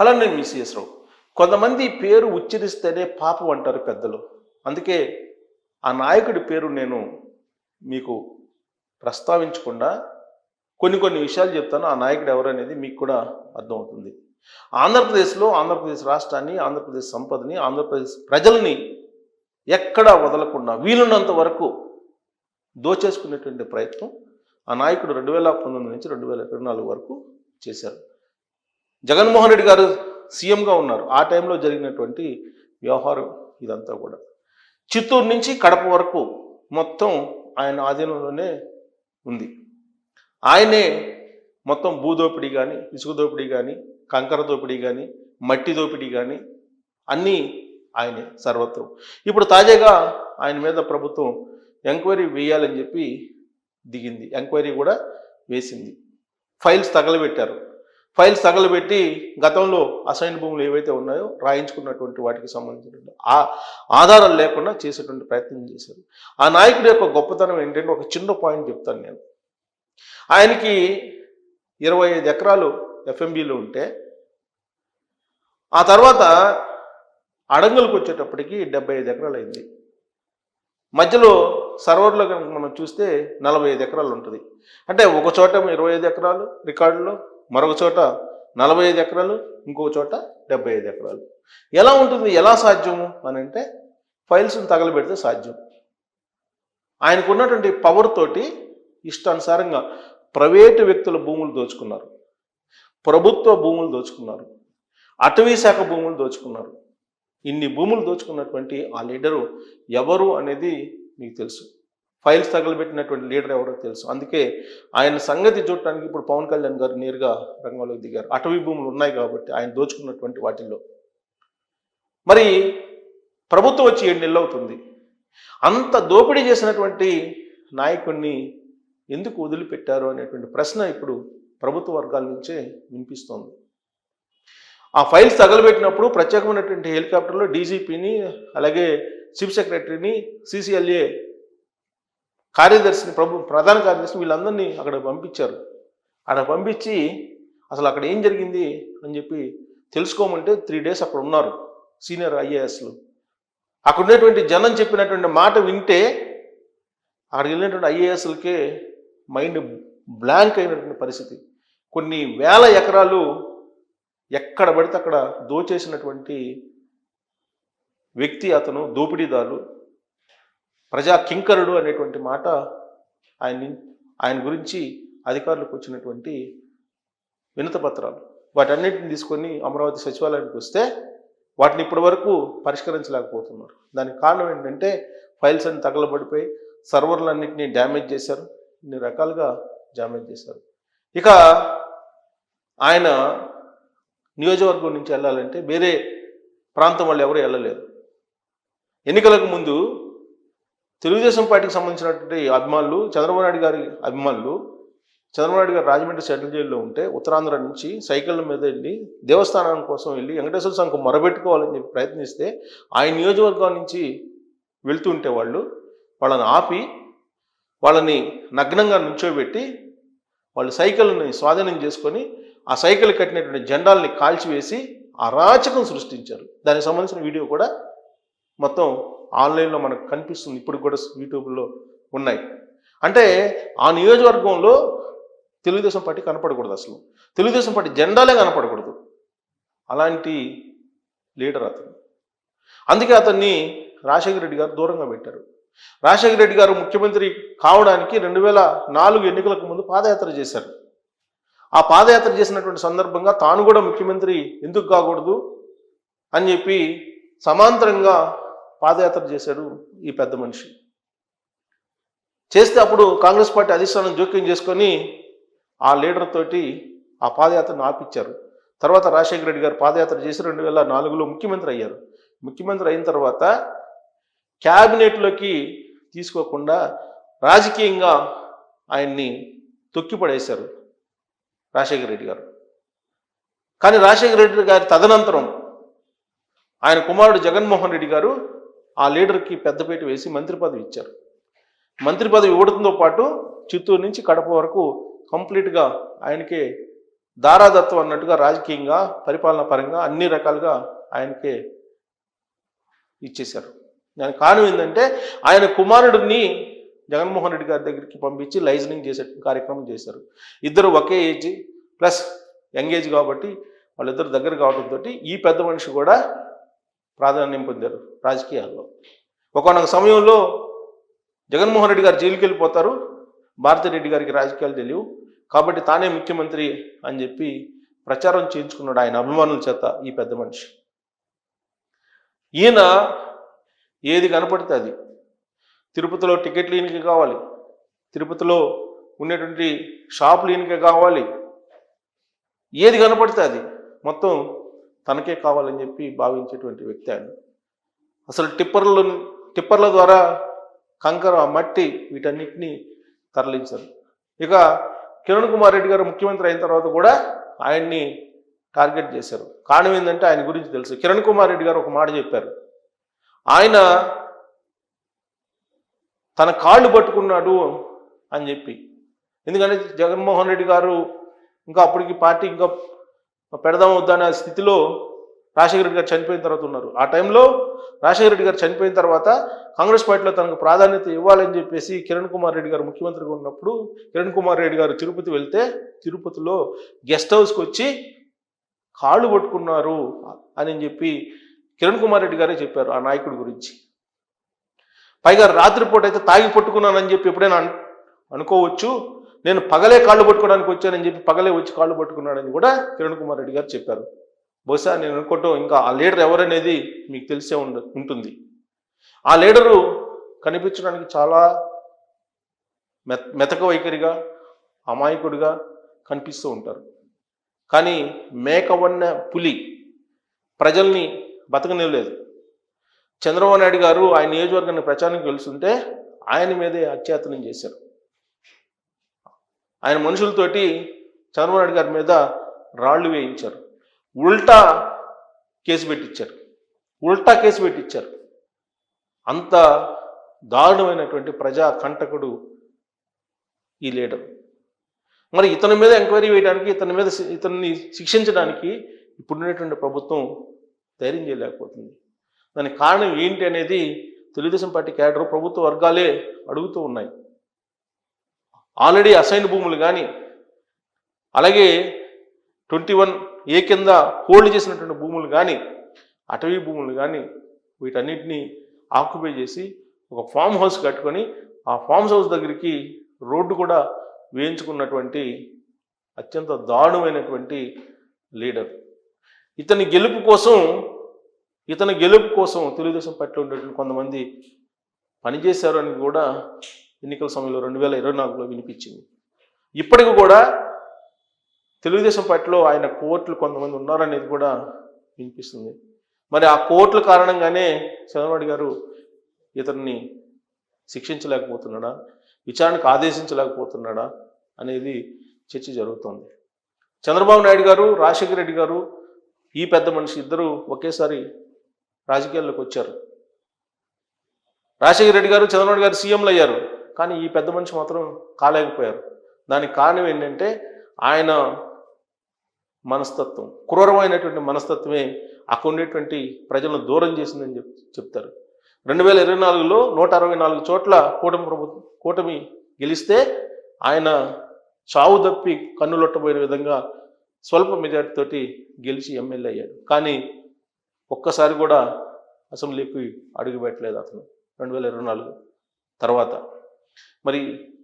అలానే మిస్ఎస్ రావు. కొంతమంది పేరు ఉచ్చరిస్తేనే పాపం అంటారు పెద్దలు. అందుకే ఆ నాయకుడి పేరు నేను మీకు ప్రస్తావించకుండా కొన్ని విషయాలు చెప్తాను. ఆ నాయకుడు ఎవరనేది మీకు కూడా అర్థమవుతుంది. ఆంధ్రప్రదేశ్ రాష్ట్రాన్ని, ఆంధ్రప్రదేశ్ సంపదని, ఆంధ్రప్రదేశ్ ప్రజల్ని ఎక్కడా వదలకుండా వీలున్నంత వరకు దోచేసుకునేటువంటి ప్రయత్నం ఆ నాయకుడు 2019 నుంచి 2024 వరకు చేశారు. జగన్మోహన్ రెడ్డి గారు సీఎంగా ఉన్నారు. ఆ టైంలో జరిగినటువంటి వ్యవహారం ఇదంతా కూడా చిత్తూరు నుంచి కడప వరకు మొత్తం ఆయన ఆధీనంలోనే ఉంది. ఆయనే మొత్తం భూదోపిడీ కానీ, ఇసుక దోపిడీ కానీ, కంకర దోపిడీ కానీ, మట్టి దోపిడీ కానీ అన్నీ ఆయనే సర్వత్రం. ఇప్పుడు తాజాగా ఆయన మీద ప్రభుత్వం ఎంక్వైరీ వేయాలని చెప్పి దిగింది. ఎంక్వైరీ కూడా వేసింది. ఫైల్స్ తగలబెట్టి గతంలో అసైన్ భూములు ఏవైతే ఉన్నాయో రాయించుకున్నటువంటి వాటికి సంబంధించిన ఆధారాలు లేకుండా చేసేటువంటి ప్రయత్నం చేశారు. ఆ నాయకుడి యొక్క గొప్పతనం ఏంటంటే ఒక చిన్న పాయింట్ చెప్తాను నేను. ఆయనకి 25 ఎకరాలు ఎఫ్ఎంబీలో ఉంటే ఆ తర్వాత అడంగులకు వచ్చేటప్పటికి 75 ఎకరాలు అయింది. మధ్యలో సర్వర్లో కనుక మనం చూస్తే 45 ఎకరాలు ఉంటుంది. అంటే ఒక చోట 25 ఎకరాలు రికార్డులో, మరొక చోట 45 ఎకరాలు, ఇంకో చోట 75 ఎకరాలు. ఎలా ఉంటుంది, ఎలా సాధ్యము అని అంటే ఫైల్స్ని తగలబెడితే సాధ్యం. ఆయనకు ఉన్నటువంటి పవర్ తోటి ఇష్టానుసారంగా ప్రైవేటు వ్యక్తుల భూములు దోచుకున్నారు, ప్రభుత్వ భూములు దోచుకున్నారు, అటవీ శాఖ భూములు దోచుకున్నారు. ఇన్ని భూములు దోచుకున్నటువంటి ఆ లీడరు ఎవరు అనేది మీకు తెలుసు. ఫైల్స్ తగలబెట్టినటువంటి లీడర్ ఎవరో తెలుసు. అందుకే ఆయన సంగతి చూడటానికి ఇప్పుడు పవన్ కళ్యాణ్ గారు నేరుగా రంగంలోకి దిగారు. అటవీ భూములు ఉన్నాయి కాబట్టి ఆయన దోచుకున్నటువంటి వాటిల్లో. మరి ప్రభుత్వం వచ్చి 7 నెలలు అవుతుంది. అంత దోపిడీ చేసినటువంటి నాయకుడిని ఎందుకు వదిలిపెట్టారు అనేటువంటి ప్రశ్న ఇప్పుడు ప్రభుత్వ వర్గాల నుంచే వినిపిస్తోంది. ఆ ఫైల్స్ తగలబెట్టినప్పుడు ప్రత్యేకమైనటువంటి హెలికాప్టర్లో డీజీపీని, అలాగే చీఫ్ సెక్రటరీని, సిసిఎల్ఏ కార్యదర్శిని, ప్రధాన కార్యదర్శిని వీళ్ళందరినీ అక్కడ పంపించారు. అక్కడ పంపించి అసలు అక్కడ ఏం జరిగింది అని చెప్పి తెలుసుకోమంటే 3 days అక్కడ ఉన్నారు సీనియర్ ఐఏఎస్లు. అక్కడ ఉన్నటువంటి జనం చెప్పినటువంటి మాట వింటే అక్కడికి వెళ్ళినటువంటి ఐఏఎస్లకే మైండ్ బ్లాంక్ అయినటువంటి పరిస్థితి. కొన్ని వేల ఎకరాలు ఎక్కడ పడితే అక్కడ దోచేసినటువంటి వ్యక్తి అతను, దోపిడీదారు, ప్రజా కింకరుడు అనేటువంటి మాట ఆయన గురించి అధికారులకు వచ్చినటువంటి వినతి పత్రాలు. వాటన్నిటిని తీసుకొని అమరావతి సచివాలయానికి వస్తే వాటిని ఇప్పటి వరకు పరిష్కరించలేకపోతున్నారు. దానికి కారణం ఏంటంటే ఫైల్స్ అన్ని తగలబడిపోయి సర్వర్లన్నింటినీ డ్యామేజ్ చేశారు, ఇన్ని రకాలుగా డ్యామేజ్ చేశారు. ఇక ఆయన నియోజకవర్గం నుంచి వెళ్ళాలంటే వేరే ప్రాంతం వాళ్ళు ఎవరు వెళ్ళలేరు. ఎన్నికలకు ముందు తెలుగుదేశం పార్టీకి సంబంధించినటువంటి అభిమానులు, చంద్రబాబు నాయుడు గారి అభిమానులు, చంద్రబాబు నాయుడు గారు రాజమండ్రి సెంట్రల్ జైల్లో ఉంటే ఉత్తరాంధ్ర నుంచి సైకిళ్ళ మీద వెళ్ళి దేవస్థానం కోసం వెళ్ళి వెంకటేశ్వర స్వామికి మొరబెట్టుకోవాలని చెప్పి ప్రయత్నిస్తే ఆయన నియోజకవర్గం నుంచి వెళ్తుంటే వాళ్ళని ఆపి వాళ్ళని నగ్నంగా నుంచోబెట్టి వాళ్ళు సైకిల్ని స్వాధీనం చేసుకొని ఆ సైకిల్ కట్టినటువంటి జెండాల్ని కాల్చివేసి అరాచకం సృష్టించారు. దానికి సంబంధించిన వీడియో కూడా మొత్తం ఆన్లైన్లో మనకు కనిపిస్తుంది, ఇప్పుడు కూడా యూట్యూబ్లో ఉన్నాయి. అంటే ఆ నియోజకవర్గంలో తెలుగుదేశం పార్టీ కనపడకూడదు, అసలు తెలుగుదేశం పార్టీ జెండాలే కనపడకూడదు. అలాంటి లీడర్ అతను. అందుకే అతన్ని రాజశేఖర రెడ్డి గారు దూరంగా పెట్టారు. రాజశేఖర రెడ్డి గారు ముఖ్యమంత్రి కావడానికి 2004 ఎన్నికలకు ముందు పాదయాత్ర చేశారు. ఆ పాదయాత్ర చేసినటువంటి సందర్భంగా తాను కూడా ముఖ్యమంత్రి ఎందుకు కాకూడదు అని చెప్పి సమాంతరంగా పాదయాత్ర చేశాడు ఈ పెద్ద మనిషి. చేస్తే అప్పుడు కాంగ్రెస్ పార్టీ అధిష్టానం జోక్యం చేసుకొని ఆ లీడర్ తోటి ఆ పాదయాత్రను ఆపిచ్చారు. తర్వాత రాజశేఖర రెడ్డి గారు పాదయాత్ర చేసి 2004లో ముఖ్యమంత్రి అయ్యారు. ముఖ్యమంత్రి అయిన తర్వాత క్యాబినెట్లోకి తీసుకోకుండా రాజకీయంగా ఆయన్ని తొక్కిపడేశారు రాజశేఖర రెడ్డి గారు. కానీ రాజశేఖర రెడ్డి గారి తదనంతరం ఆయన కుమారుడు జగన్మోహన్ రెడ్డి గారు ఆ లీడర్కి పెద్దపీట వేసి మంత్రి పదవి ఇచ్చారు. మంత్రి పదవి ఇవ్వడంతో పాటు చిత్తూరు నుంచి కడప వరకు కంప్లీట్గా ఆయనకే దారాదత్వం అన్నట్టుగా రాజకీయంగా పరిపాలన పరంగా అన్ని రకాలుగా ఆయనకే ఇచ్చేశారు. దానికి కారణం ఏంటంటే ఆయన కుమారుడిని జగన్మోహన్ రెడ్డి గారి దగ్గరికి పంపించి లైజనింగ్ చేసే కార్యక్రమం చేశారు. ఇద్దరు ఒకే ఏజ్ ప్లస్ యంగ్ ఏజ్ కాబట్టి వాళ్ళిద్దరు దగ్గర కావడంతో ఈ పెద్ద మనిషి కూడా ప్రాధాన్యం పొందారు రాజకీయాల్లో. ఒకనొక సమయంలో జగన్మోహన్ రెడ్డి గారు జైలుకి వెళ్ళిపోతారు, భారతిరెడ్డి గారికి రాజకీయాలు తెలియవు కాబట్టి తానే ముఖ్యమంత్రి అని చెప్పి ప్రచారం చేయించుకున్నాడు ఆయన అభిమానుల చేత ఈ పెద్ద మనిషి. ఈయన ఏది కనపడితే అది, తిరుపతిలో టికెట్లు ఈయనకి కావాలి, తిరుపతిలో ఉండేటువంటి షాపులు ఈయనకే కావాలి, ఏది కనపడితే అది మొత్తం తనకే కావాలని చెప్పి భావించేటువంటి వ్యక్తి ఆయన. అసలు టిప్పర్ల ద్వారా కంకర మట్టి వీటన్నిటినీ తరలించారు. ఇక కిరణ్ కుమార్ రెడ్డి గారు ముఖ్యమంత్రి అయిన తర్వాత కూడా ఆయన్ని టార్గెట్ చేశారు. కారణం ఏంటంటే ఆయన గురించి తెలుసు. కిరణ్ కుమార్ రెడ్డి గారు ఒక మాట చెప్పారు, ఆయన తన కాళ్ళు పట్టుకున్నాడు అని చెప్పి. ఎందుకంటే జగన్మోహన్ రెడ్డి గారు ఇంకా అప్పటికి పార్టీ ఇంకా పెడదాం వద్దనే స్థితిలో రాజశేఖర రెడ్డి గారు చనిపోయిన తర్వాత ఉన్నారు. ఆ టైంలో రాజశేఖర రెడ్డి గారు చనిపోయిన తర్వాత కాంగ్రెస్ పార్టీలో తనకు ప్రాధాన్యత ఇవ్వాలని చెప్పేసి కిరణ్ కుమార్ రెడ్డి గారు ముఖ్యమంత్రిగా ఉన్నప్పుడు కిరణ్ కుమార్ రెడ్డి గారు తిరుపతి వెళ్తే తిరుపతిలో గెస్ట్ హౌస్కి వచ్చి కాళ్ళు పట్టుకున్నారు అని చెప్పి కిరణ్ కుమార్ రెడ్డి గారే చెప్పారు ఆ నాయకుడి గురించి. పైగా రాత్రిపూట అయితే తాగి పట్టుకున్నానని చెప్పి ఎప్పుడైనా అనుకోవచ్చు, నేను పగలే కాళ్ళు పట్టుకోవడానికి వచ్చానని చెప్పి పగలే వచ్చి కాళ్ళు పట్టుకున్నాడని కూడా కిరణ్ కుమార్ రెడ్డి గారు చెప్పారు. బహుశా నేను అనుకోవటం ఇంకా ఆ లీడర్ ఎవరనేది మీకు తెలిసే ఉంటుంది. ఆ లీడరు కనిపించడానికి చాలా మెతక వైఖరిగా అమాయకుడిగా కనిపిస్తూ ఉంటారు. కానీ మేకవన్న పులి ప్రజల్ని బతకనివ్వలేదు. చంద్రబాబు నాయుడు గారు ఆయన నియోజకవర్గాన్ని ప్రచారానికి వెళ్తుంటే ఆయన మీదే అత్యాయత్నం చేశారు. ఆయన మనుషులతోటి చంద్రబాబు నాయుడు గారి మీద రాళ్లు వేయించారు, ఉల్టా కేసు పెట్టించారు. అంత దారుణమైనటువంటి ప్రజా కంటకుడు ఈ లీడర్. మరి ఇతని మీద ఎంక్వైరీ వేయడానికి, ఇతన్ని శిక్షించడానికి ఇప్పుడున్నటువంటి ప్రభుత్వం ధైర్యం చేయలేకపోతుంది. దానికి కారణం ఏంటి అనేది తెలుగుదేశం పార్టీ క్యాడర్ ప్రభుత్వ వర్గాలే అడుగుతూ ఉన్నాయి. ఆల్రెడీ అసైన్ భూములు కానీ అలాగే 21A కింద హోల్డ్ చేసినటువంటి భూములు కానీ అటవీ భూములు కానీ వీటన్నిటినీ ఆక్యుపై చేసి ఒక ఫామ్ హౌస్ కట్టుకొని ఆ ఫామ్ హౌస్ దగ్గరికి రోడ్డు కూడా వేయించుకున్నటువంటి అత్యంత దారుణమైనటువంటి లీడర్. ఇతని గెలుపు కోసం తెలుగుదేశం పార్టీలో ఉండేటువంటి కొంతమంది పనిచేశారు అని కూడా ఎన్నికల సమయంలో 2024లో వినిపించింది. ఇప్పటికి కూడా తెలుగుదేశం పార్టీలో ఆయన కోర్టులు కొంతమంది ఉన్నారనేది కూడా వినిపిస్తుంది. మరి ఆ కోర్టుల కారణంగానే చంద్రబాబు గారు ఇతన్ని శిక్షించలేకపోతున్నాడా, విచారణకు ఆదేశించలేకపోతున్నాడా అనేది చర్చ జరుగుతోంది. చంద్రబాబు నాయుడు గారు, రాజశేఖర రెడ్డి గారు, ఈ పెద్ద మనిషి ఇద్దరు ఒకేసారి రాజకీయాల్లోకి వచ్చారు. రాజశేఖర రెడ్డి గారు, చంద్రబాబు గారు సీఎంలు అయ్యారు, కానీ ఈ పెద్ద మనిషి మాత్రం కాలేకపోయారు. దానికి కారణం ఏంటంటే ఆయన మనస్తత్వం, క్రూరమైనటువంటి మనస్తత్వమే అక్కడ ఉండేటువంటి ప్రజలను దూరం చేసిందని చెప్తారు. 2024లో 164 చోట్ల కూటమి గెలిస్తే ఆయన చావు తప్పి కన్నులొట్టబోయే విధంగా స్వల్ప మెజార్టీతోటి గెలిచి ఎమ్మెల్యే అయ్యాడు. కానీ ఒక్కసారి కూడా అసెంబ్లీకి అడుగుపెట్టలేదు అతను 2024 తర్వాత. మరి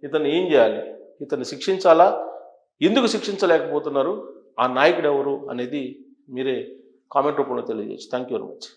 ఇతన్ని ఏం చేయాలి? ఇతన్ని శిక్షించాలా? ఎందుకు శిక్షించలేకపోతున్నారు? ఆ నాయకుడు ఎవరు అనేది మీరే కామెంట్ రూపంలో తెలియజేయచ్చు. Thank you very much.